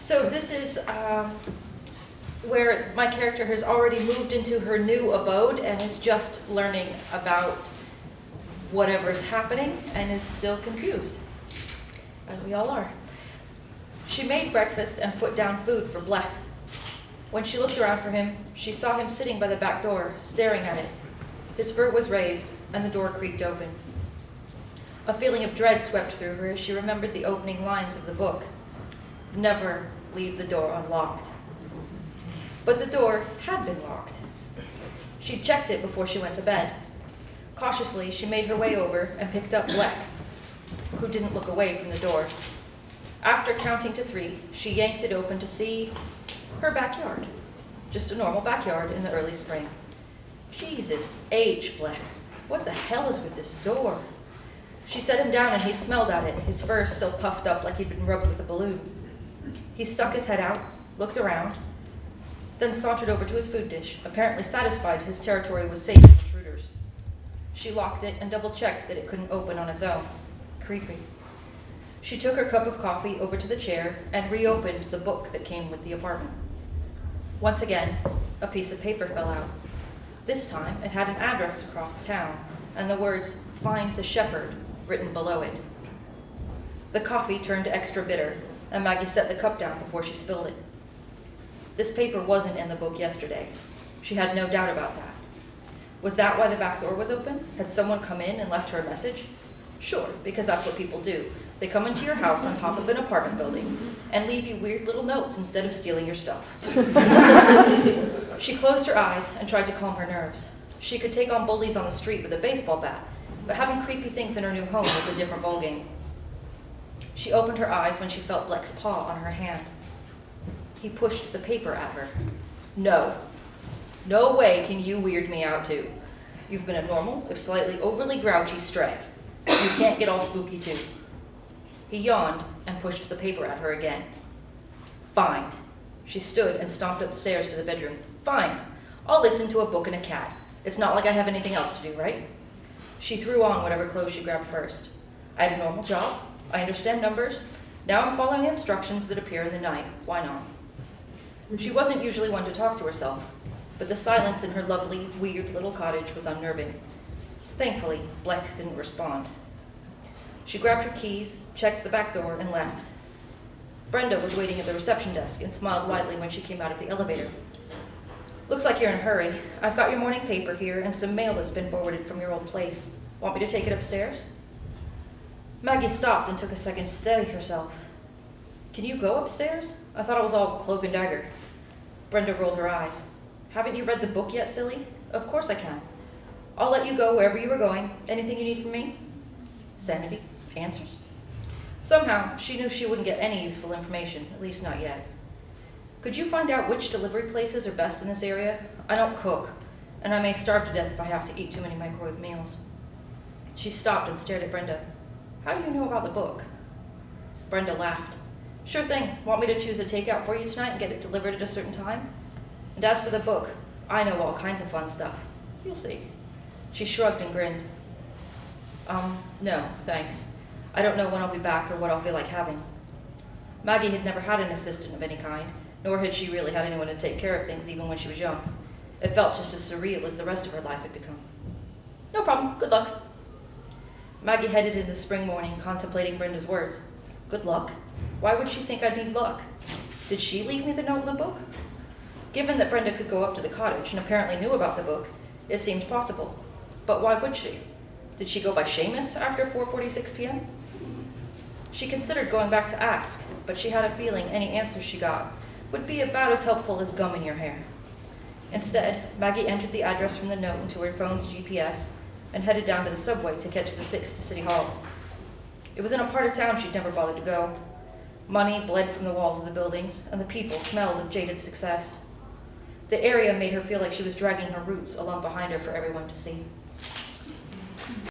So this is where my character has already moved into her new abode and is just learning about whatever's happening and is still confused, as we all are. She made breakfast and put down food for Blech. When she looked around for him, she saw him sitting by the back door, staring at it. His fur was raised, and the door creaked open. A feeling of dread swept through her as she remembered the opening lines of the book. Never leave the door unlocked. But the door had been locked. She checked it before she went to bed. Cautiously, she made her way over and picked up Blech, who didn't look away from the door. After counting to 3, she yanked it open to see her backyard. Just a normal backyard in the early spring. Jesus H, Blech. What the hell is with this door? She set him down and he smelled at it, his fur still puffed up like he'd been rubbed with a balloon. He stuck his head out, looked around, then sauntered over to his food dish, apparently satisfied his territory was safe from intruders. She locked it and double-checked that it couldn't open on its own. Creepy. She took her cup of coffee over to the chair and reopened the book that came with the apartment. Once again, a piece of paper fell out. This time, it had an address across the town and the words, "Find the Shepherd," written below it. The coffee turned extra bitter, and Maggie set the cup down before she spilled it. This paper wasn't in the book yesterday. She had no doubt about that. Was that why the back door was open? Had someone come in and left her a message? Sure, because that's what people do. They come into your house on top of an apartment building and leave you weird little notes instead of stealing your stuff. She closed her eyes and tried to calm her nerves. She could take on bullies on the street with a baseball bat, but having creepy things in her new home was a different ballgame. She opened her eyes when she felt Blech's paw on her hand. He pushed the paper at her. No. No way can you weird me out too. You've been a normal, if slightly overly grouchy stray. You can't get all spooky too. He yawned and pushed the paper at her again. Fine. She stood and stomped upstairs to the bedroom. Fine. I'll listen to a book and a cat. It's not like I have anything else to do, right? She threw on whatever clothes she grabbed first. I had a normal job. I understand numbers. Now I'm following instructions that appear in the night. Why not? She wasn't usually one to talk to herself, but the silence in her lovely, weird little cottage was unnerving. Thankfully, Blech didn't respond. She grabbed her keys, checked the back door, and left. Brenda was waiting at the reception desk and smiled widely when she came out of the elevator. Looks like you're in a hurry. I've got your morning paper here and some mail that's been forwarded from your old place. Want me to take it upstairs? Maggie stopped and took a second to steady herself. Can you go upstairs? I thought it was all cloak and dagger. Brenda rolled her eyes. Haven't you read the book yet, silly? Of course I can. I'll let you go wherever you were going. Anything you need from me? Sanity? Answers? Somehow, she knew she wouldn't get any useful information, at least not yet. Could you find out which delivery places are best in this area? I don't cook, and I may starve to death if I have to eat too many microwave meals. She stopped and stared at Brenda. How do you know about the book? Brenda laughed. Sure thing. Want me to choose a takeout for you tonight and get it delivered at a certain time? And as for the book, I know all kinds of fun stuff. You'll see. She shrugged and grinned. No, thanks. I don't know when I'll be back or what I'll feel like having. Maggie had never had an assistant of any kind, nor had she really had anyone to take care of things even when she was young. It felt just as surreal as the rest of her life had become. No problem. Good luck. Maggie headed in the spring morning, contemplating Brenda's words. Good luck? Why would she think I'd need luck? Did she leave me the note in the book? Given that Brenda could go up to the cottage and apparently knew about the book, it seemed possible. But why would she? Did she go by Seamus after 4:46 p.m.? She considered going back to ask, but she had a feeling any answers she got would be about as helpful as gum in your hair. Instead, Maggie entered the address from the note into her phone's GPS and headed down to the subway to catch the 6 to City Hall. It was in a part of town she'd never bothered to go. Money bled from the walls of the buildings, and the people smelled of jaded success. The area made her feel like she was dragging her roots along behind her for everyone to see.